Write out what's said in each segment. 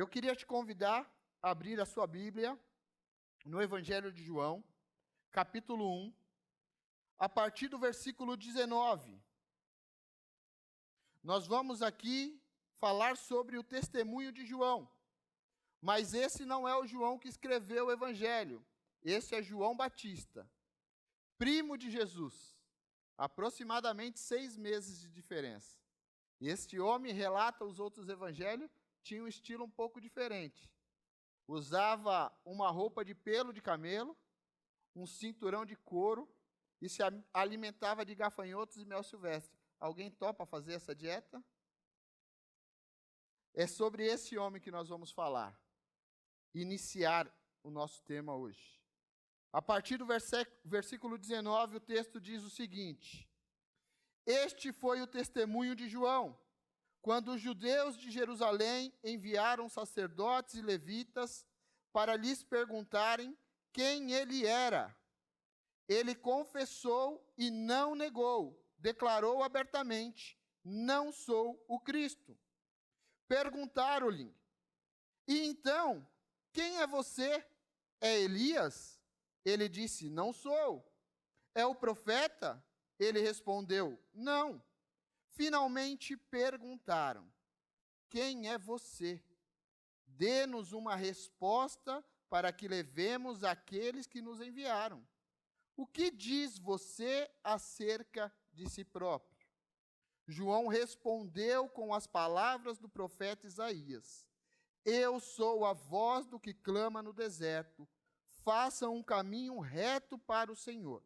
Eu queria te convidar a abrir a sua Bíblia no Evangelho de João, capítulo 1, a partir do versículo 19. Nós vamos aqui falar sobre o testemunho de João, mas esse não é o João que escreveu o Evangelho, esse é João Batista, primo de Jesus, aproximadamente 6 meses de diferença. Este homem, relata os outros evangelhos, tinha um estilo um pouco diferente. Usava uma roupa de pelo de camelo, um cinturão de couro e se alimentava de gafanhotos e mel silvestre. Alguém topa fazer essa dieta? É sobre esse homem que nós vamos falar. Iniciar o nosso tema hoje. A partir do versículo 19, o texto diz o seguinte: Este foi o testemunho de João, quando os judeus de Jerusalém enviaram sacerdotes e levitas para lhes perguntarem quem ele era. Ele confessou e não negou, declarou abertamente: não sou o Cristo. Perguntaram-lhe: e então, quem é você? É Elias? Ele disse: não sou. É o profeta? Ele respondeu: não. Finalmente perguntaram: quem é você? Dê-nos uma resposta para que levemos aqueles que nos enviaram. O que diz você acerca de si próprio? João respondeu com as palavras do profeta Isaías: Eu sou a voz do que clama no deserto. Façam um caminho reto para o Senhor.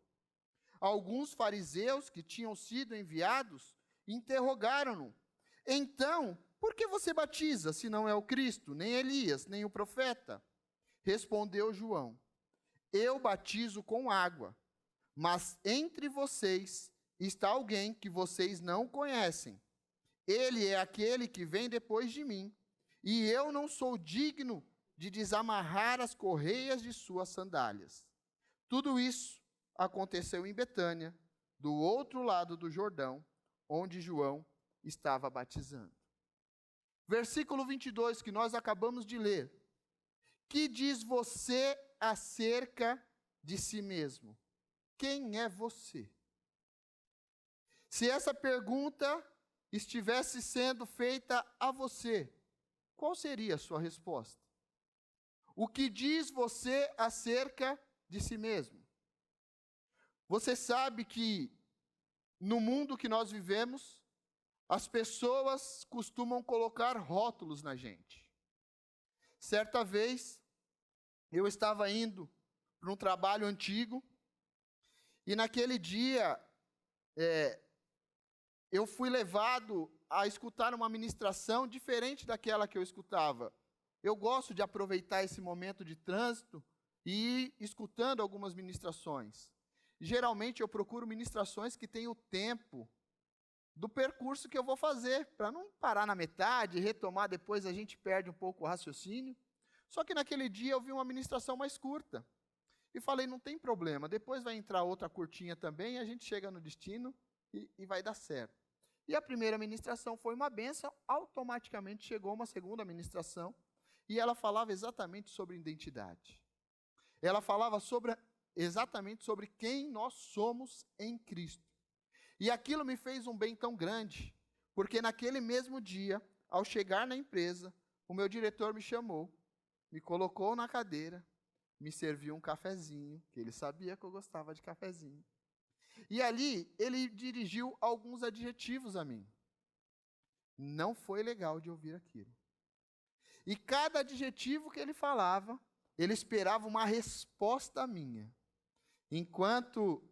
Alguns fariseus que tinham sido enviados interrogaram-no: então, por que você batiza se não é o Cristo, nem Elias, nem o profeta? Respondeu João: eu batizo com água, mas entre vocês está alguém que vocês não conhecem. Ele é aquele que vem depois de mim, e eu não sou digno de desamarrar as correias de suas sandálias. Tudo isso aconteceu em Betânia, do outro lado do Jordão, onde João estava batizando. Versículo 22, que nós acabamos de ler. Que diz você acerca de si mesmo? Quem é você? Se essa pergunta estivesse sendo feita a você, qual seria a sua resposta? O que diz você acerca de si mesmo? Você sabe que no mundo que nós vivemos, as pessoas costumam colocar rótulos na gente. Certa vez, eu estava indo para um trabalho antigo, e naquele dia, eu fui levado a escutar uma ministração diferente daquela que eu escutava. Eu gosto de aproveitar esse momento de trânsito e ir escutando algumas ministrações. Geralmente eu procuro ministrações que tenham o tempo do percurso que eu vou fazer, para não parar na metade, retomar depois, a gente perde um pouco o raciocínio. Só que naquele dia eu vi uma ministração mais curta. E falei, não tem problema, depois vai entrar outra curtinha também, e a gente chega no destino e vai dar certo. E a primeira ministração foi uma bênção, automaticamente chegou uma segunda ministração, e ela falava exatamente sobre identidade. Ela falava exatamente sobre quem nós somos em Cristo. E aquilo me fez um bem tão grande, porque naquele mesmo dia, ao chegar na empresa, o meu diretor me chamou, me colocou na cadeira, me serviu um cafezinho, que ele sabia que eu gostava de cafezinho. E ali, ele dirigiu alguns adjetivos a mim. Não foi legal de ouvir aquilo. E cada adjetivo que ele falava, ele esperava uma resposta minha. Enquanto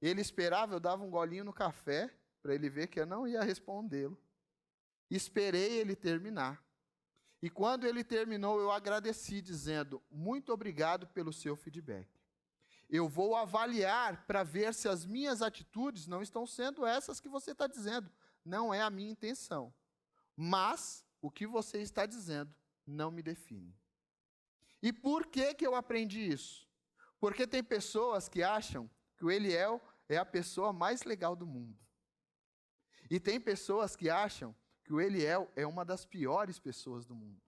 ele esperava, eu dava um golinho no café, para ele ver que eu não ia respondê-lo. Esperei ele terminar. E quando ele terminou, eu agradeci, dizendo: muito obrigado pelo seu feedback. Eu vou avaliar para ver se as minhas atitudes não estão sendo essas que você está dizendo. Não é a minha intenção. Mas o que você está dizendo não me define. E por que eu aprendi isso? Porque tem pessoas que acham que o Eliel é a pessoa mais legal do mundo. E tem pessoas que acham que o Eliel é uma das piores pessoas do mundo.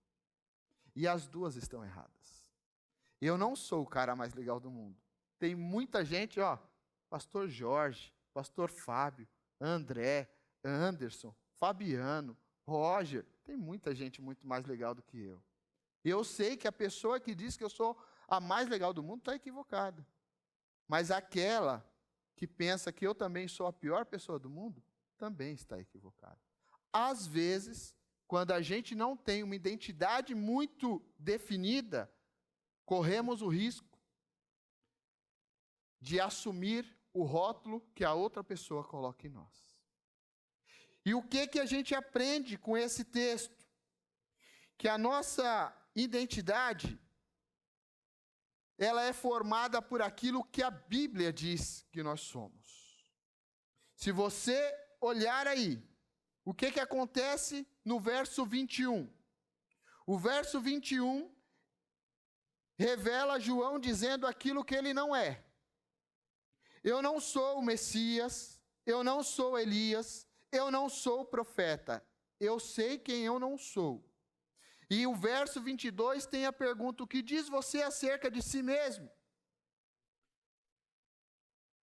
E as duas estão erradas. Eu não sou o cara mais legal do mundo. Tem muita gente, pastor Jorge, pastor Fábio, André, Anderson, Fabiano, Roger, tem muita gente muito mais legal do que eu. Eu sei que a pessoa que diz que eu sou a mais legal do mundo está equivocada. Mas aquela que pensa que eu também sou a pior pessoa do mundo, também está equivocada. Às vezes, quando a gente não tem uma identidade muito definida, corremos o risco de assumir o rótulo que a outra pessoa coloca em nós. E o que a gente aprende com esse texto? Que a nossa identidade, ela é formada por aquilo que a Bíblia diz que nós somos. Se você olhar aí, o que acontece no verso 21? O verso 21 revela João dizendo aquilo que ele não é. Eu não sou o Messias, eu não sou Elias, eu não sou o profeta. Eu sei quem eu não sou. E o verso 22 tem a pergunta: o que diz você acerca de si mesmo?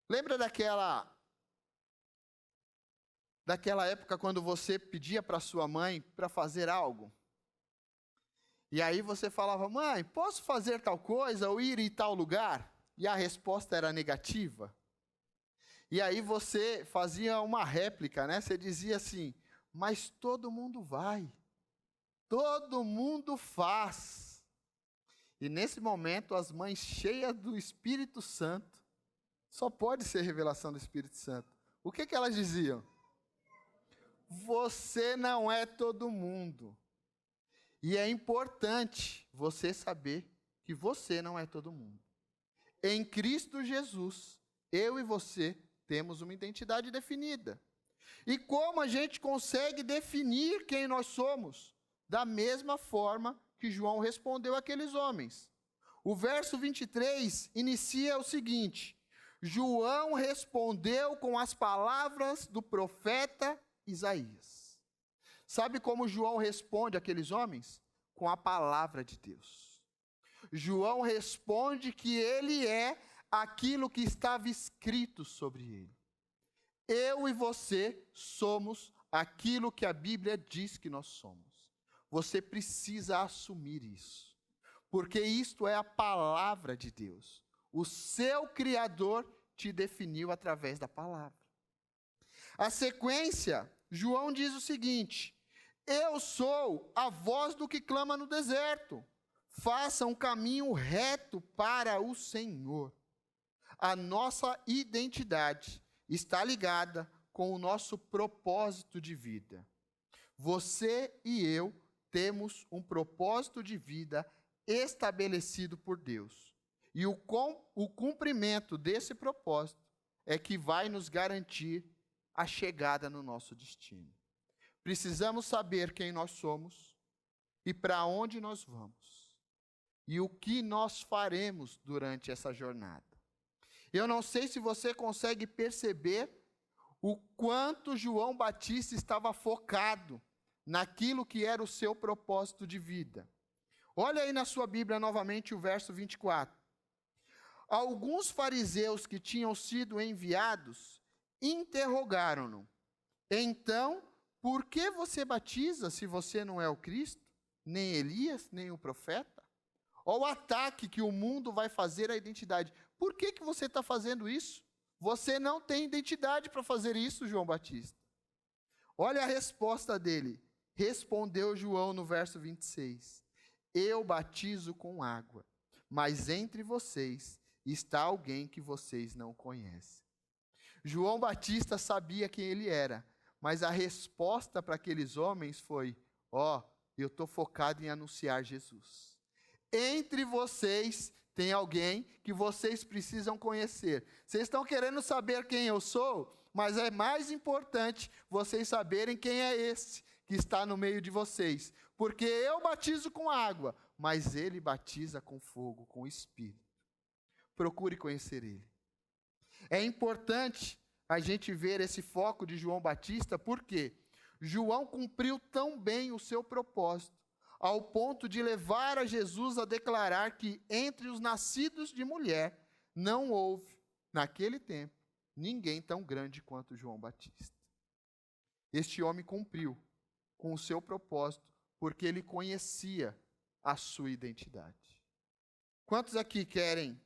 Lembra daquela época quando você pedia para sua mãe para fazer algo? E aí você falava: mãe, posso fazer tal coisa ou ir em tal lugar? E a resposta era negativa. E aí você fazia uma réplica, né? Você dizia assim: mas todo mundo vai. Todo mundo faz. E nesse momento, as mães cheias do Espírito Santo, só pode ser revelação do Espírito Santo. O que elas diziam? Você não é todo mundo. E é importante você saber que você não é todo mundo. Em Cristo Jesus, eu e você temos uma identidade definida. E como a gente consegue definir quem nós somos? Da mesma forma que João respondeu àqueles homens. O verso 23 inicia o seguinte: João respondeu com as palavras do profeta Isaías. Sabe como João responde àqueles homens? Com a palavra de Deus. João responde que ele é aquilo que estava escrito sobre ele. Eu e você somos aquilo que a Bíblia diz que nós somos. Você precisa assumir isso, porque isto é a palavra de Deus. O seu Criador te definiu através da palavra. A sequência, João diz o seguinte: eu sou a voz do que clama no deserto. Faça um caminho reto para o Senhor. A nossa identidade está ligada com o nosso propósito de vida. Você e eu temos um propósito de vida estabelecido por Deus. E o cumprimento desse propósito é que vai nos garantir a chegada no nosso destino. Precisamos saber quem nós somos e para onde nós vamos. E o que nós faremos durante essa jornada. Eu não sei se você consegue perceber o quanto João Batista estava focado naquilo que era o seu propósito de vida. Olha aí na sua Bíblia novamente o verso 24. Alguns fariseus que tinham sido enviados interrogaram-no. Então, por que você batiza se você não é o Cristo, nem Elias, nem o profeta? Olha o ataque que o mundo vai fazer à identidade. Por que você está fazendo isso? Você não tem identidade para fazer isso, João Batista. Olha a resposta dele. Respondeu João no verso 26. Eu batizo com água, mas entre vocês está alguém que vocês não conhecem. João Batista sabia quem ele era, mas a resposta para aqueles homens foi: eu estou focado em anunciar Jesus. Entre vocês tem alguém que vocês precisam conhecer. Vocês estão querendo saber quem eu sou, mas é mais importante vocês saberem quem é esse que está no meio de vocês. Porque eu batizo com água, mas ele batiza com fogo, com o Espírito. Procure conhecer ele. É importante a gente ver esse foco de João Batista, porque João cumpriu tão bem o seu propósito, ao ponto de levar a Jesus a declarar que entre os nascidos de mulher não houve, naquele tempo, ninguém tão grande quanto João Batista. Este homem cumpriu com o seu propósito, porque ele conhecia a sua identidade. Quantos aqui querem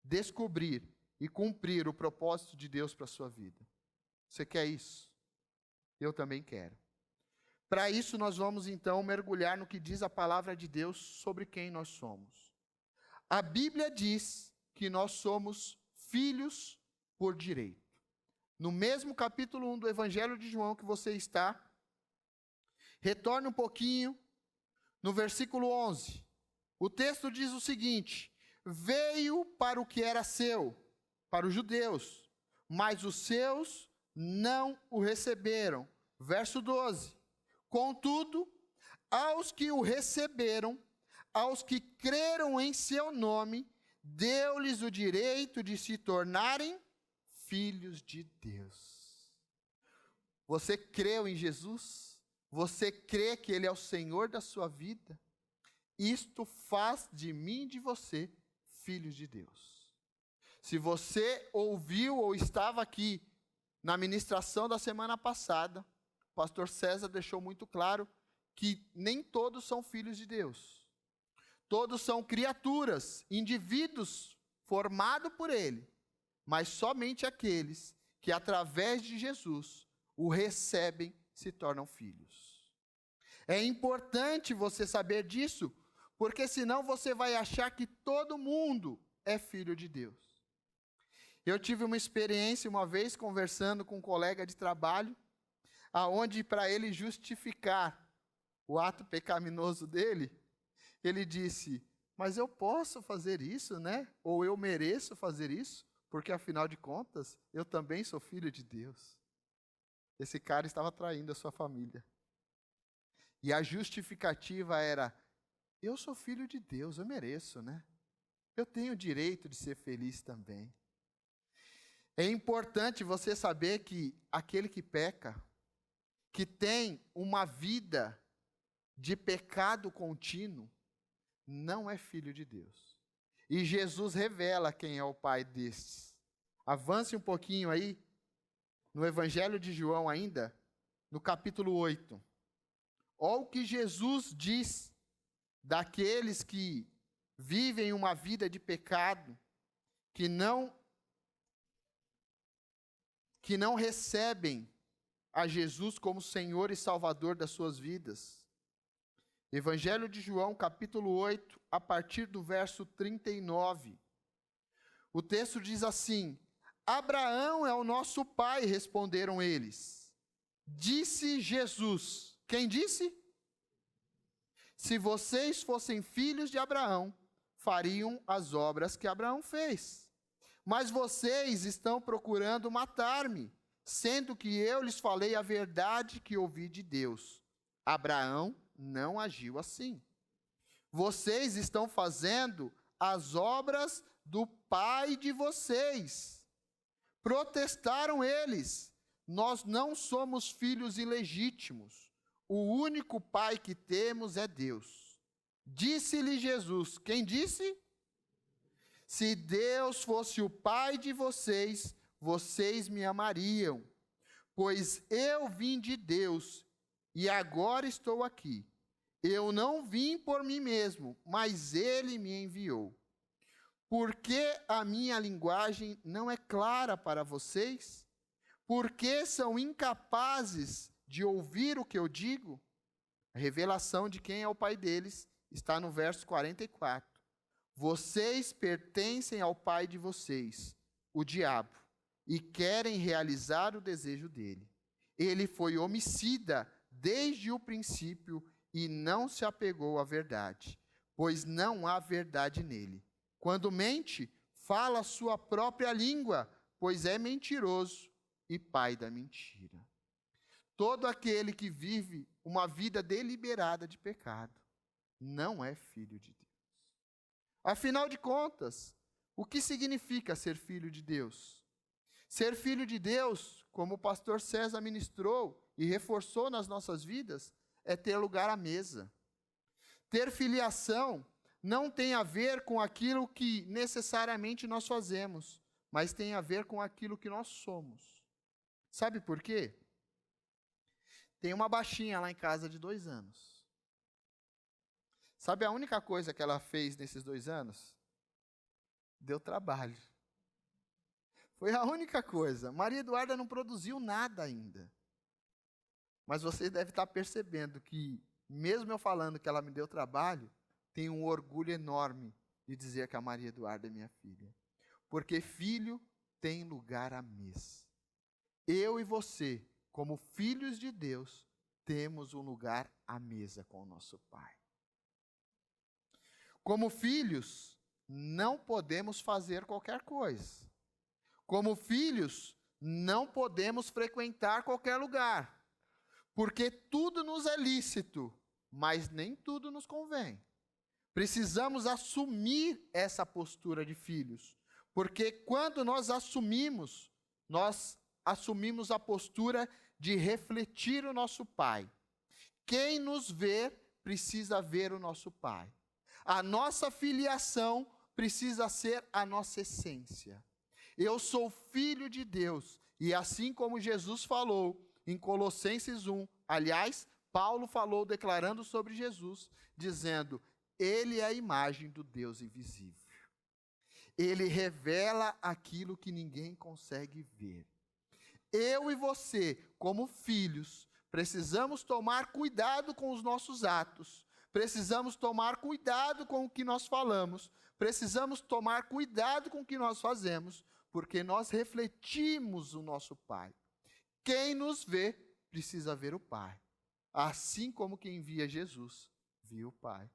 descobrir e cumprir o propósito de Deus para a sua vida? Você quer isso? Eu também quero. Para isso, nós vamos então mergulhar no que diz a palavra de Deus sobre quem nós somos. A Bíblia diz que nós somos filhos por direito. No mesmo capítulo 1 do Evangelho de João que você está, retorne um pouquinho no versículo 11. O texto diz o seguinte: veio para o que era seu, para os judeus, mas os seus não o receberam. Verso 12. Contudo, aos que o receberam, aos que creram em seu nome, deu-lhes o direito de se tornarem filhos de Deus. Você creu em Jesus? Você crê que Ele é o Senhor da sua vida? Isto faz de mim e de você filhos de Deus. Se você ouviu ou estava aqui na ministração da semana passada, o pastor César deixou muito claro que nem todos são filhos de Deus. Todos são criaturas, indivíduos formados por Ele, mas somente aqueles que, através de Jesus, o recebem se tornam filhos. É importante você saber disso, porque senão você vai achar que todo mundo é filho de Deus. Eu tive uma experiência uma vez conversando com um colega de trabalho, aonde para ele justificar o ato pecaminoso dele, ele disse: mas eu posso fazer isso, né? Ou eu mereço fazer isso, porque afinal de contas, eu também sou filho de Deus. Esse cara estava traindo a sua família. E a justificativa era: eu sou filho de Deus, eu mereço, né? Eu tenho o direito de ser feliz também. É importante você saber que aquele que peca, que tem uma vida de pecado contínuo, não é filho de Deus. E Jesus revela quem é o pai destes. Avance um pouquinho aí, no Evangelho de João ainda, no capítulo 8. Olha o que Jesus diz daqueles que vivem uma vida de pecado, que não recebem a Jesus como Senhor e Salvador das suas vidas. Evangelho de João, capítulo 8, a partir do verso 39. O texto diz assim: Abraão é o nosso pai, responderam eles. Disse Jesus. Quem disse? Se vocês fossem filhos de Abraão, fariam as obras que Abraão fez. Mas vocês estão procurando matar-me, sendo que eu lhes falei a verdade que ouvi de Deus. Abraão não agiu assim. Vocês estão fazendo as obras do pai de vocês. Protestaram eles: nós não somos filhos ilegítimos. O único pai que temos é Deus. Disse-lhe Jesus. Quem disse? Se Deus fosse o pai de vocês, vocês me amariam, pois eu vim de Deus e agora estou aqui. Eu não vim por mim mesmo, mas Ele me enviou. Por que a minha linguagem não é clara para vocês? Por que são incapazes de ouvir o que eu digo? A revelação de quem é o pai deles está no verso 44. Vocês pertencem ao pai de vocês, o diabo, e querem realizar o desejo dele. Ele foi homicida desde o princípio e não se apegou à verdade, pois não há verdade nele. Quando mente, fala a sua própria língua, pois é mentiroso e pai da mentira. Todo aquele que vive uma vida deliberada de pecado não é filho de Deus. Afinal de contas, o que significa ser filho de Deus? Ser filho de Deus, como o pastor César ministrou e reforçou nas nossas vidas, é ter lugar à mesa. Ter filiação não tem a ver com aquilo que necessariamente nós fazemos, mas tem a ver com aquilo que nós somos. Sabe por quê? Tem uma baixinha lá em casa de 2 anos. Sabe a única coisa que ela fez nesses 2 anos? Deu trabalho. Foi a única coisa. Maria Eduarda não produziu nada ainda. Mas você deve estar percebendo que, mesmo eu falando que ela me deu trabalho, tenho um orgulho enorme de dizer que a Maria Eduarda é minha filha. Porque filho tem lugar à mesa. Eu e você, como filhos de Deus, temos um lugar à mesa com o nosso Pai. Como filhos, não podemos fazer qualquer coisa. Como filhos, não podemos frequentar qualquer lugar. Porque tudo nos é lícito, mas nem tudo nos convém. Precisamos assumir essa postura de filhos. Porque quando nós assumimos a postura de refletir o nosso Pai. Quem nos vê, precisa ver o nosso Pai. A nossa filiação precisa ser a nossa essência. Eu sou filho de Deus, e assim como Jesus falou em Colossenses 1, aliás, Paulo falou declarando sobre Jesus, dizendo, ele é a imagem do Deus invisível. Ele revela aquilo que ninguém consegue ver. Eu e você, como filhos, precisamos tomar cuidado com os nossos atos, precisamos tomar cuidado com o que nós falamos, precisamos tomar cuidado com o que nós fazemos, porque nós refletimos o nosso Pai. Quem nos vê, precisa ver o Pai, assim como quem via Jesus, viu o Pai.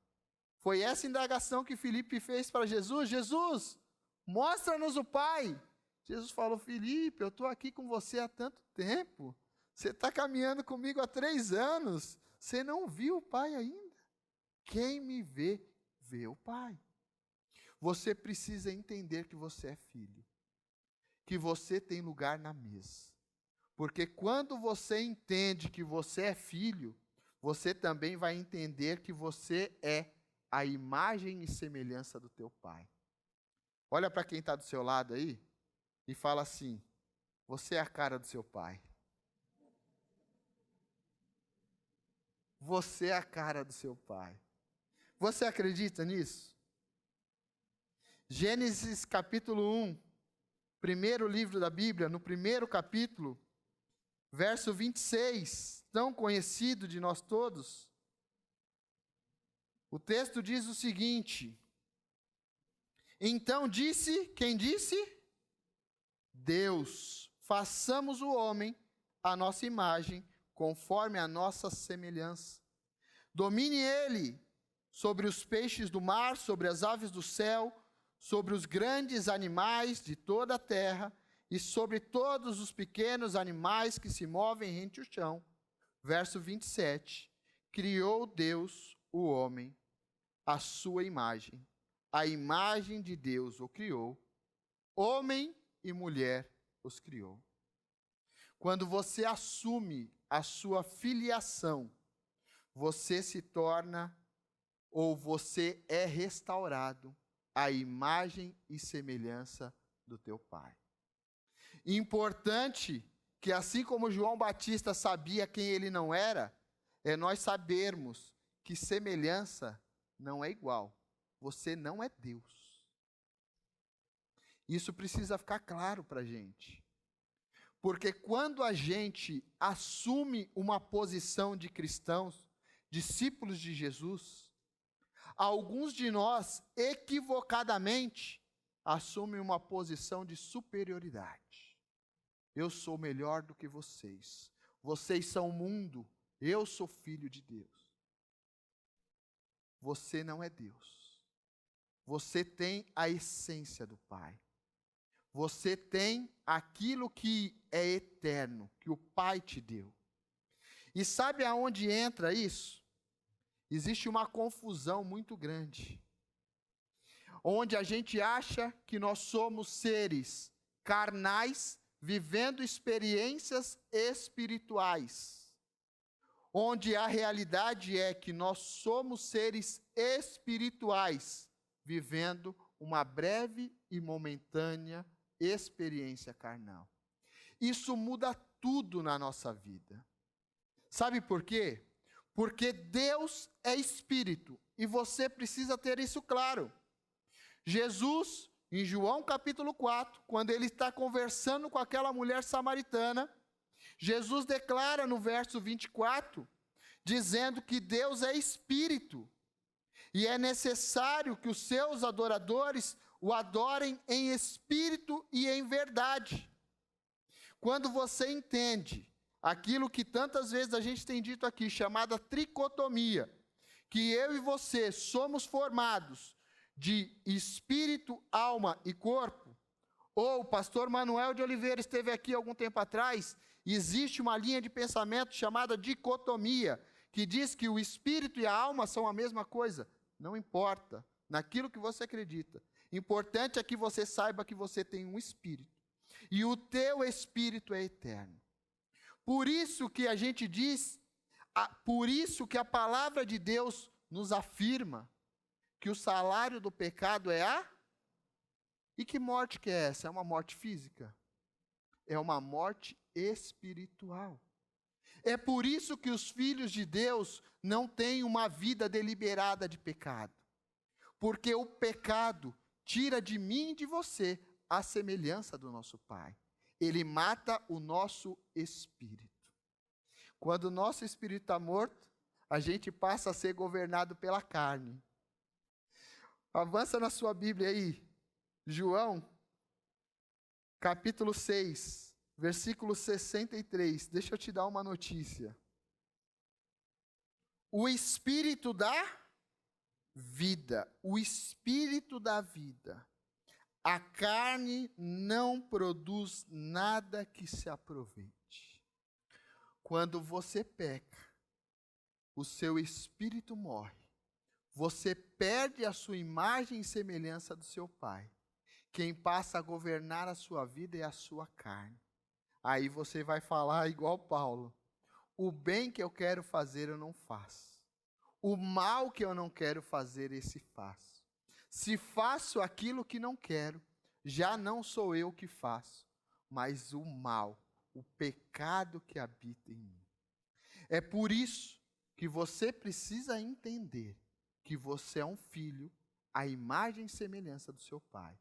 Foi essa indagação que Filipe fez para Jesus. Jesus, mostra-nos o Pai. Jesus falou, Filipe, eu estou aqui com você há tanto tempo. Você está caminhando comigo há 3 anos. Você não viu o Pai ainda. Quem me vê, vê o Pai. Você precisa entender que você é filho. Que você tem lugar na mesa. Porque quando você entende que você é filho, você também vai entender que você é a imagem e semelhança do teu Pai. Olha para quem está do seu lado aí e fala assim, você é a cara do seu Pai. Você é a cara do seu Pai. Você acredita nisso? Gênesis capítulo 1, primeiro livro da Bíblia, no primeiro capítulo, verso 26, tão conhecido de nós todos. O texto diz o seguinte, então disse, quem disse? Deus, façamos o homem à nossa imagem, conforme a nossa semelhança. Domine ele sobre os peixes do mar, sobre as aves do céu, sobre os grandes animais de toda a terra e sobre todos os pequenos animais que se movem rente o chão. Verso 27. Criou Deus o homem, à sua imagem. A imagem de Deus o criou. Homem e mulher os criou. Quando você assume a sua filiação, você se torna, ou você é restaurado, à imagem e semelhança do teu Pai. Importante que, assim como João Batista sabia quem ele não era, é nós sabermos que semelhança não é igual. Você não é Deus. Isso precisa ficar claro para a gente. Porque quando a gente assume uma posição de cristãos, discípulos de Jesus, alguns de nós, equivocadamente, assumem uma posição de superioridade. Eu sou melhor do que vocês. Vocês são o mundo. Eu sou filho de Deus. Você não é Deus. Você tem a essência do Pai. Você tem aquilo que é eterno, que o Pai te deu. E sabe aonde entra isso? Existe uma confusão muito grande. Onde a gente acha que nós somos seres carnais, vivendo experiências espirituais. onde a realidade é que nós somos seres espirituais, vivendo uma breve e momentânea experiência carnal. Isso muda tudo na nossa vida. Sabe por quê? Porque Deus é espírito e você precisa ter isso claro. Jesus, em João capítulo 4, quando ele está conversando com aquela mulher samaritana, Jesus declara no verso 24, dizendo que Deus é espírito e é necessário que os seus adoradores o adorem em espírito e em verdade. Quando você entende aquilo que tantas vezes a gente tem dito aqui, chamada tricotomia, que eu e você somos formados de espírito, alma e corpo, ou o pastor Manuel de Oliveira esteve aqui algum tempo atrás, existe uma linha de pensamento chamada dicotomia, que diz que o espírito e a alma são a mesma coisa. Não importa naquilo que você acredita. Importante é que você saiba que você tem um espírito. E o teu espírito é eterno. Por isso que a gente diz, por isso que a palavra de Deus nos afirma que o salário do pecado é a... E que morte que é essa? É uma morte física? É uma morte espiritual. É por isso que os filhos de Deus não têm uma vida deliberada de pecado. Porque o pecado tira de mim e de você a semelhança do nosso Pai. Ele mata o nosso espírito. Quando o nosso espírito está morto, a gente passa a ser governado pela carne. Avança na sua Bíblia aí. João, capítulo 6, versículo 63. Deixa eu te dar uma notícia. O espírito da vida. O espírito da vida. A carne não produz nada que se aproveite. Quando você peca, o seu espírito morre. Você perde a sua imagem e semelhança do seu Pai. Quem passa a governar a sua vida é a sua carne. Aí você vai falar igual Paulo. O bem que eu quero fazer eu não faço. O mal que eu não quero fazer, esse faço. Se faço aquilo que não quero, já não sou eu que faço, mas o mal, o pecado que habita em mim. É por isso que você precisa entender que você é um filho, à imagem e semelhança do seu Pai.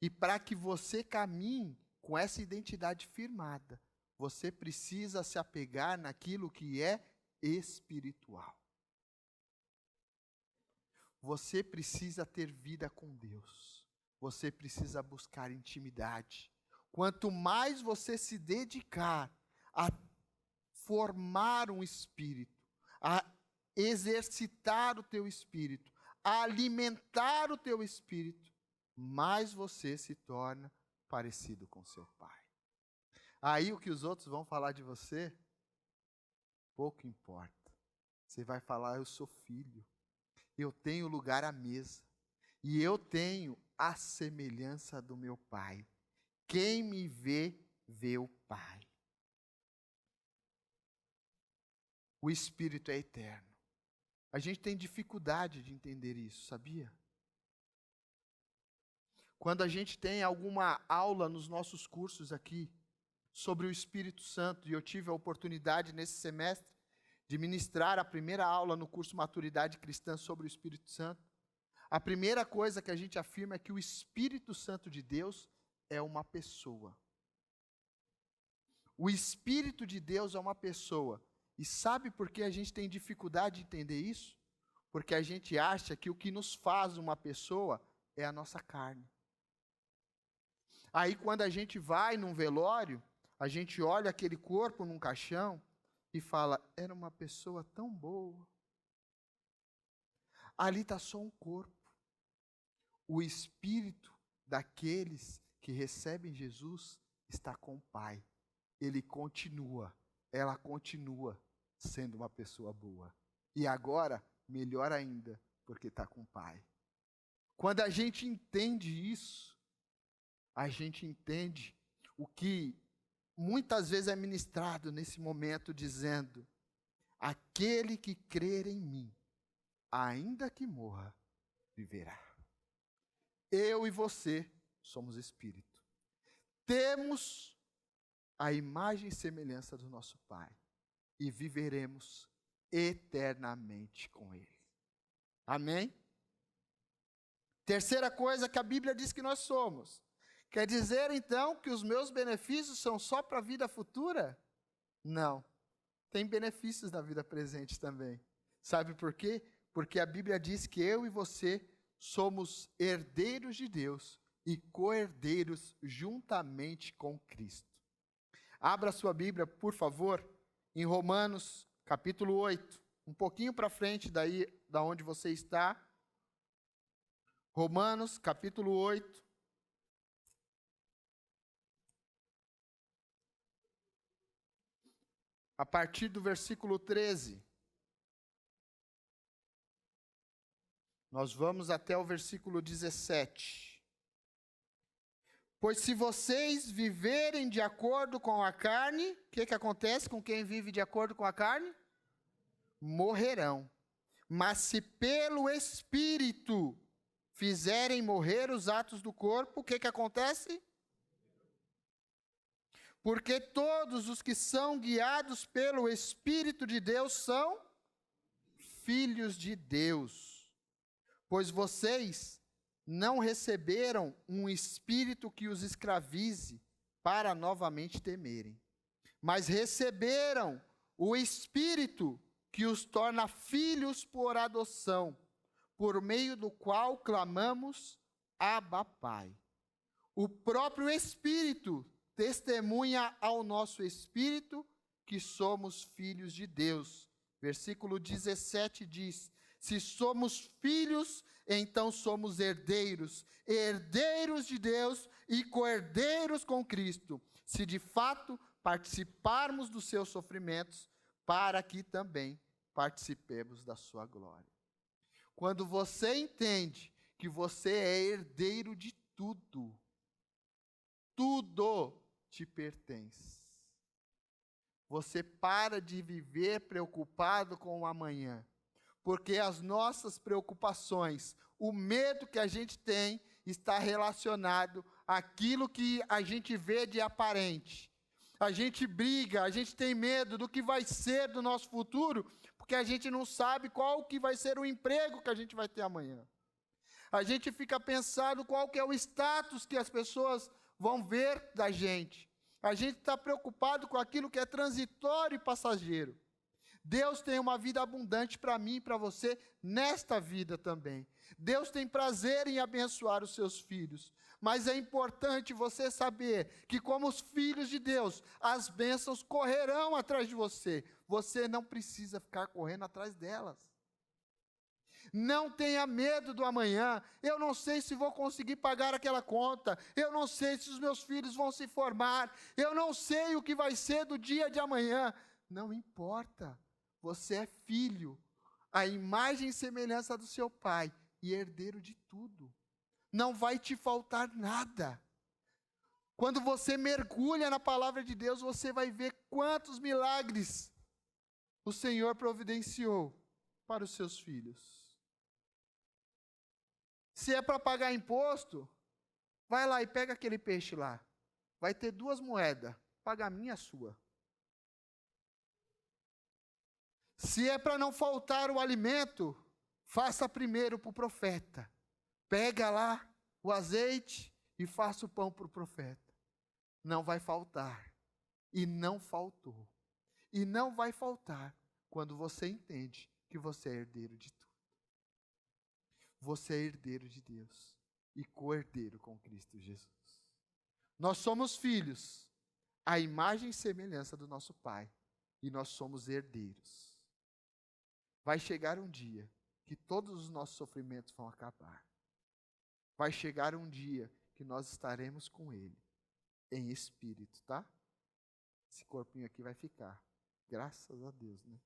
E para que você caminhe com essa identidade firmada, você precisa se apegar naquilo que é espiritual. Você precisa ter vida com Deus. Você precisa buscar intimidade. Quanto mais você se dedicar a formar um espírito, a exercitar o teu espírito, a alimentar o teu espírito, mais você se torna parecido com seu Pai. Aí o que os outros vão falar de você, pouco importa. Você vai falar, eu sou filho, eu tenho lugar à mesa, e eu tenho a semelhança do meu Pai. Quem me vê, vê o Pai. O Espírito é eterno. A gente tem dificuldade de entender isso, sabia? Quando a gente tem alguma aula nos nossos cursos aqui sobre o Espírito Santo, e eu tive a oportunidade nesse semestre de ministrar a primeira aula no curso Maturidade Cristã sobre o Espírito Santo, a primeira coisa que a gente afirma é que o Espírito Santo de Deus é uma pessoa. O Espírito de Deus é uma pessoa. E sabe por que a gente tem dificuldade de entender isso? Porque a gente acha que o que nos faz uma pessoa é a nossa carne. Aí quando a gente vai num velório, a gente olha aquele corpo num caixão e fala, era uma pessoa tão boa. Ali está só um corpo. O espírito daqueles que recebem Jesus está com o Pai. Ele continua, ela continua sendo uma pessoa boa. E agora, melhor ainda, porque está com o Pai. Quando a gente entende isso, a gente entende o que muitas vezes é ministrado nesse momento, dizendo, aquele que crer em mim, ainda que morra, viverá. Eu e você somos espírito. Temos a imagem e semelhança do nosso Pai e viveremos eternamente com Ele. Amém? Terceira coisa que a Bíblia diz que nós somos. Quer dizer, então, que os meus benefícios são só para a vida futura? Não. Tem benefícios na vida presente também. Sabe por quê? Porque a Bíblia diz que eu e você somos herdeiros de Deus e co-herdeiros juntamente com Cristo. Abra sua Bíblia, por favor, em Romanos, capítulo 8. Um pouquinho para frente daí, da onde você está. Romanos, capítulo 8. A partir do versículo 13. Nós vamos até o versículo 17. Pois se vocês viverem de acordo com a carne, o que acontece com quem vive de acordo com a carne? Morrerão. Mas se pelo Espírito fizerem morrer os atos do corpo, o que acontece? Porque todos os que são guiados pelo Espírito de Deus são filhos de Deus. Pois vocês não receberam um espírito que os escravize para novamente temerem, mas receberam o Espírito que os torna filhos por adoção, por meio do qual clamamos, Abba, Pai. O próprio Espírito testemunha ao nosso espírito que somos filhos de Deus. Versículo 17 diz: se somos filhos, então somos herdeiros, herdeiros de Deus e co-herdeiros com Cristo, se de fato participarmos dos seus sofrimentos, para que também participemos da sua glória. Quando você entende que você é herdeiro de tudo, tudo te pertence. Você para de viver preocupado com o amanhã, porque as nossas preocupações, o medo que a gente tem, está relacionado àquilo que a gente vê de aparente. A gente briga, a gente tem medo do que vai ser do nosso futuro, porque a gente não sabe qual que vai ser o emprego que a gente vai ter amanhã. A gente fica pensando qual que é o status que as pessoas vão ver da gente. A gente está preocupado com aquilo que é transitório e passageiro. Deus tem uma vida abundante para mim e para você nesta vida também. Deus tem prazer em abençoar os seus filhos. Mas é importante você saber que, como os filhos de Deus, as bênçãos correrão atrás de você. Você não precisa ficar correndo atrás delas. Não tenha medo do amanhã. Eu não sei se vou conseguir pagar aquela conta. Eu não sei se os meus filhos vão se formar. Eu não sei o que vai ser do dia de amanhã. Não importa. Você é filho, a imagem e semelhança do seu pai e herdeiro de tudo. Não vai te faltar nada. Quando você mergulha na palavra de Deus, você vai ver quantos milagres o Senhor providenciou para os seus filhos. Se é para pagar imposto, vai lá e pega aquele peixe lá. Vai ter 2 moedas, paga a minha e a sua. Se é para não faltar o alimento, faça primeiro para o profeta. Pega lá o azeite e faça o pão para o profeta. Não vai faltar. E não faltou. E não vai faltar quando você entende que você é herdeiro de tudo. Você é herdeiro de Deus e co-herdeiro com Cristo Jesus. Nós somos filhos, a imagem e semelhança do nosso Pai, e nós somos herdeiros. Vai chegar um dia que todos os nossos sofrimentos vão acabar. Vai chegar um dia que nós estaremos com Ele, em espírito, tá? Esse corpinho aqui vai ficar, graças a Deus, né?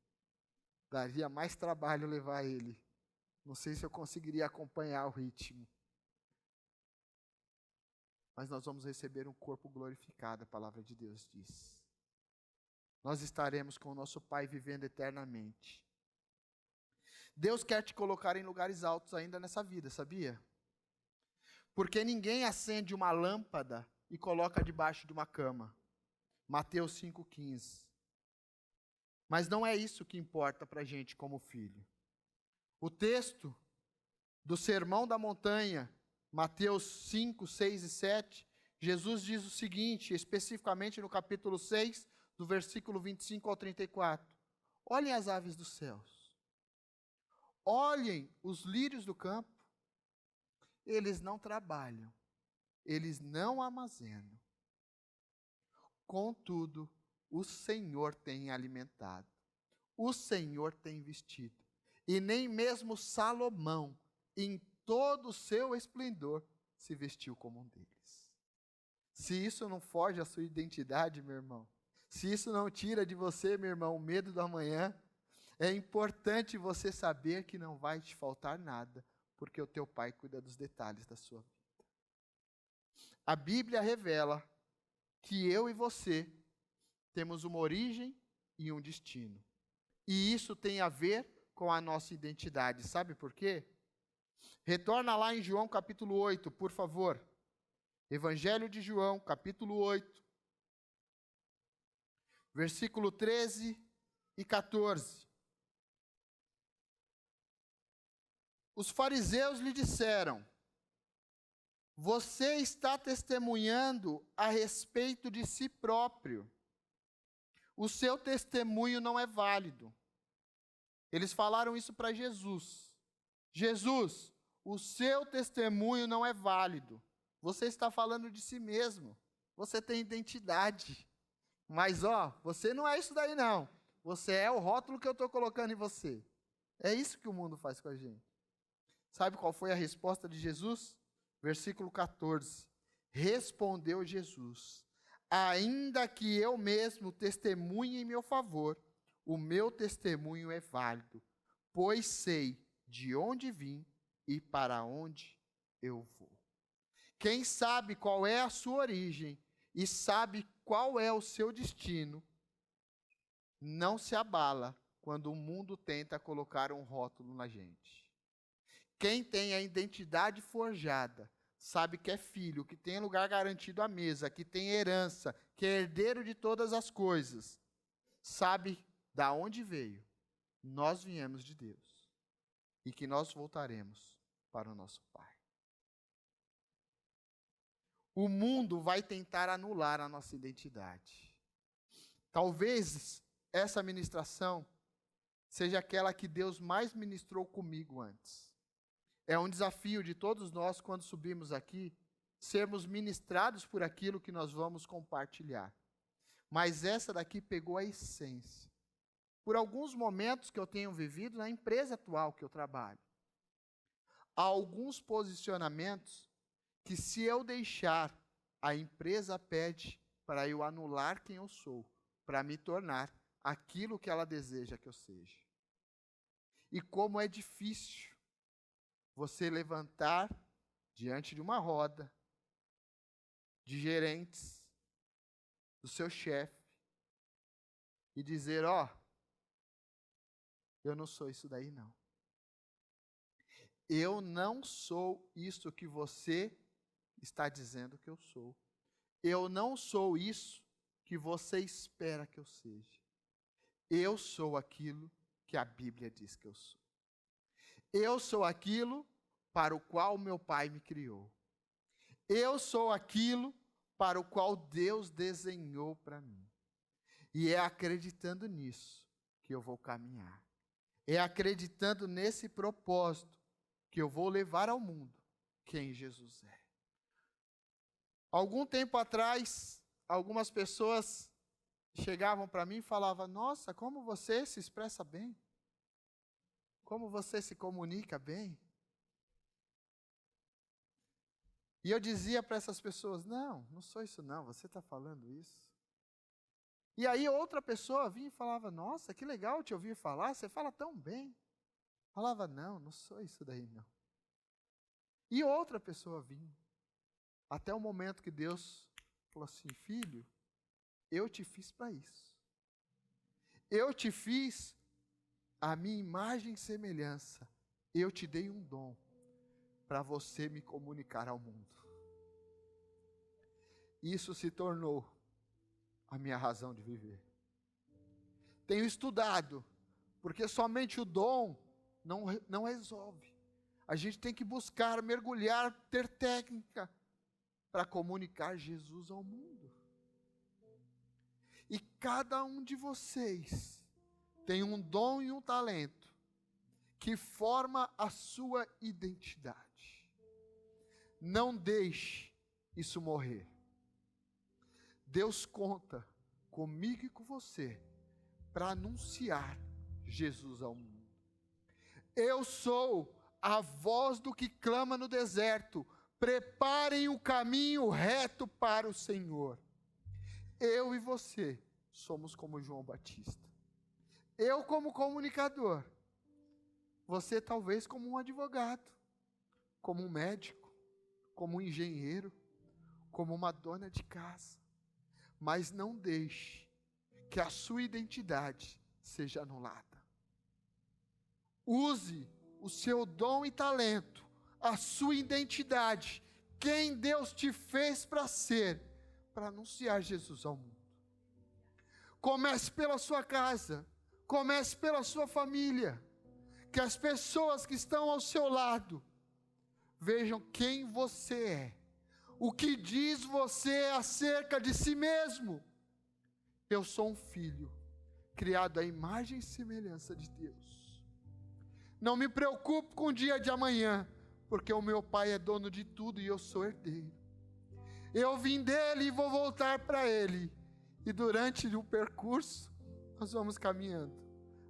Daria mais trabalho levar ele. Não sei se eu conseguiria acompanhar o ritmo. Mas nós vamos receber um corpo glorificado, a palavra de Deus diz. nós estaremos com o nosso Pai vivendo eternamente. Deus quer te colocar em lugares altos ainda nessa vida, sabia? Porque ninguém acende uma lâmpada e coloca debaixo de uma cama. Mateus 5,15. Mas não é isso que importa para a gente como filho. O texto do Sermão da Montanha, Mateus 5, 6 e 7, Jesus diz o seguinte, especificamente no capítulo 6, do versículo 25 ao 34. Olhem as aves dos céus. Olhem os lírios do campo. Eles não trabalham, eles não armazenam. Contudo, o Senhor tem alimentado, o Senhor tem vestido. E nem mesmo Salomão, em todo o seu esplendor, se vestiu como um deles. Se isso não foge à sua identidade, meu irmão, se isso não tira de você, meu irmão, o medo do amanhã, é importante você saber que não vai te faltar nada, porque o teu Pai cuida dos detalhes da sua vida. A Bíblia revela que eu e você temos uma origem e um destino. E isso tem a ver com a nossa identidade. Sabe por quê? Retorna lá em João capítulo 8, por favor. Evangelho de João, capítulo 8, versículo 13 e 14. Os fariseus lhe disseram: você está testemunhando a respeito de si próprio. O seu testemunho não é válido. Eles falaram isso para Jesus. Jesus, o seu testemunho não é válido. Você está falando de si mesmo. Você tem identidade. Mas, você não é isso daí não. Você é o rótulo que eu estou colocando em você. É isso que o mundo faz com a gente. Sabe qual foi a resposta de Jesus? Versículo 14. Respondeu Jesus: ainda que eu mesmo testemunhe em meu favor, o meu testemunho é válido, pois sei de onde vim e para onde eu vou. Quem sabe qual é a sua origem e sabe qual é o seu destino, não se abala quando o mundo tenta colocar um rótulo na gente. Quem tem a identidade forjada, sabe que é filho, que tem lugar garantido à mesa, que tem herança, que é herdeiro de todas as coisas, sabe da onde veio. Nós viemos de Deus e que nós voltaremos para o nosso Pai. O mundo vai tentar anular a nossa identidade. Talvez essa ministração seja aquela que Deus mais ministrou comigo antes. É um desafio de todos nós, quando subimos aqui, sermos ministrados por aquilo que nós vamos compartilhar. Mas essa daqui pegou a essência. Por alguns momentos que eu tenho vivido na empresa atual que eu trabalho, há alguns posicionamentos que, se eu deixar, a empresa pede para eu anular quem eu sou, para me tornar aquilo que ela deseja que eu seja. E como é difícil você levantar diante de uma roda de gerentes, do seu chefe, e dizer: eu não sou isso daí não. Eu não sou isso que você está dizendo que eu sou. Eu não sou isso que você espera que eu seja. Eu sou aquilo que a Bíblia diz que eu sou. Eu sou aquilo para o qual meu Pai me criou. Eu sou aquilo para o qual Deus desenhou para mim. E é acreditando nisso que eu vou caminhar. É acreditando nesse propósito que eu vou levar ao mundo quem Jesus é. Algum tempo atrás, algumas pessoas chegavam para mim e falavam: nossa, como você se expressa bem. Como você se comunica bem. E eu dizia para essas pessoas: não sou isso não, você está falando isso. E aí outra pessoa vinha e falava: nossa, que legal te ouvir falar, você fala tão bem. Falava: não sou isso daí não. E outra pessoa vinha. Até o momento que Deus falou assim: filho, eu te fiz para isso. Eu te fiz a minha imagem e semelhança. Eu te dei um dom para você me comunicar ao mundo. Isso se tornou a minha razão de viver. Tenho estudado, porque somente o dom não resolve. A gente tem que buscar, mergulhar, ter técnica para comunicar Jesus ao mundo. E cada um de vocês tem um dom e um talento que forma a sua identidade. Não deixe isso morrer. Deus conta comigo e com você para anunciar Jesus ao mundo. Eu sou a voz do que clama no deserto. Preparem o caminho reto para o Senhor. Eu e você somos como João Batista. Eu como comunicador. Você talvez como um advogado, como um médico, como um engenheiro, como uma dona de casa. Mas não deixe que a sua identidade seja anulada. Use o seu dom e talento, a sua identidade, quem Deus te fez para ser, para anunciar Jesus ao mundo. Comece pela sua casa, comece pela sua família, que as pessoas que estão ao seu lado vejam quem você é, o que diz você acerca de si mesmo. Eu sou um filho, criado à imagem e semelhança de Deus. Não me preocupo com o dia de amanhã, porque o meu Pai é dono de tudo e eu sou herdeiro. Eu vim dele e vou voltar para ele. E durante o percurso, nós vamos caminhando,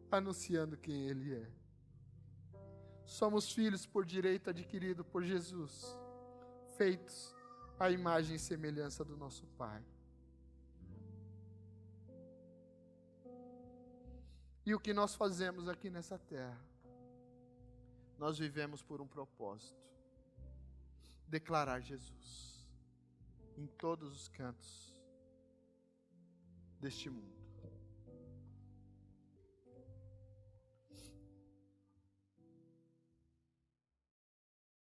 anunciando quem ele é. Somos filhos por direito adquirido por Jesus, feitos à imagem e semelhança do nosso Pai. E o que nós fazemos aqui nessa terra? Nós vivemos por um propósito: declarar Jesus em todos os cantos deste mundo.